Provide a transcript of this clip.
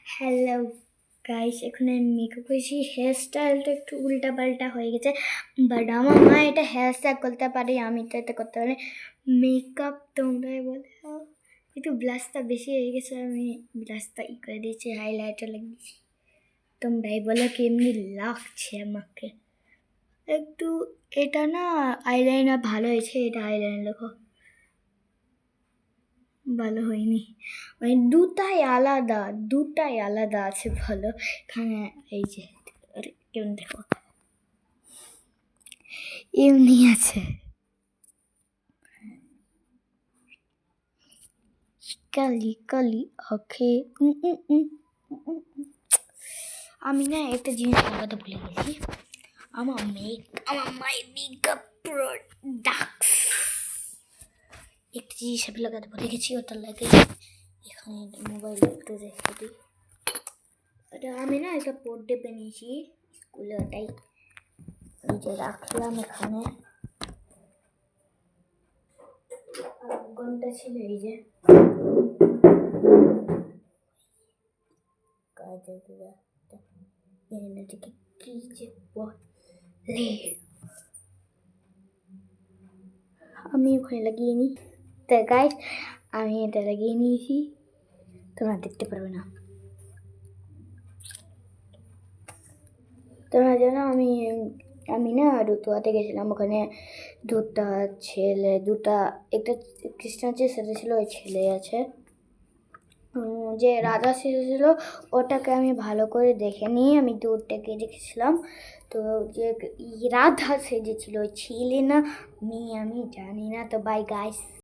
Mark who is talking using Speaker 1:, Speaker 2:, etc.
Speaker 1: Hello guys, এখন আমি makeup করেছি। হেয়ার স্টাইলটা একটু উল্টা পাল্টা হয়ে গেছে, বাট আমার মা এটা হেয়ার স্টাইল করতে পারে, আমি তো এটা করতে পারি। মেকআপ তোমরাই বলে একটু ব্লাশটা বেশি হয়ে গেছে, আমি ব্লাশটা করে দিয়েছি, হাইলাইটার লাগিয়েছি। তোমরাই বলো কেমনি লাগছে আমাকে। একটু এটা না আইলাইনার ভালো হয়েছে, এটা আইলাইনার দেখো ভালো হয়নি, মানে দুটাই আলাদা আছে ভালো। এখানে এই যে কেমন দেখো এমনি আছে, কালি কালি ওকে। আমি না একটা জিনিস লাগাতে ভুলে গেছি, আমার মায়ের মেকআপ প্রোডাক্টস একটা জিনিস আমি লাগাতে ভুলে গেছি, ওটা লাগে এখানে মোবাইল একটু রেখে দিই। এটা আমি না এটা পড়তে বানিয়েছি স্কুলে, ওটাই এই যে রাখলাম এখানে। আর ঘন্টা ছিল এই যে কাজে এটাকে কি যে বলে, আমি ওখানে লাগিয়ে নিই। তো গাইস আমি এটা লাগিয়ে নিয়েছি, তোমরা দেখতে পারবে না। তোমরা জানো আমি না রুতুয়াতে গেছিলাম, ওখানে একটা খ্রিস্টান যে সেটা ছিল, ওই ছেলে আছে যে রাধা সেজেছিল, ওটাকে আমি ভালো করে দেখে নিয়ে আমি দূরটাকে দেখেছিলাম। তো যে রাধা সেজেছিল ওই ছেলে না মেয়ে আমি জানি না। তো বাই গাইস।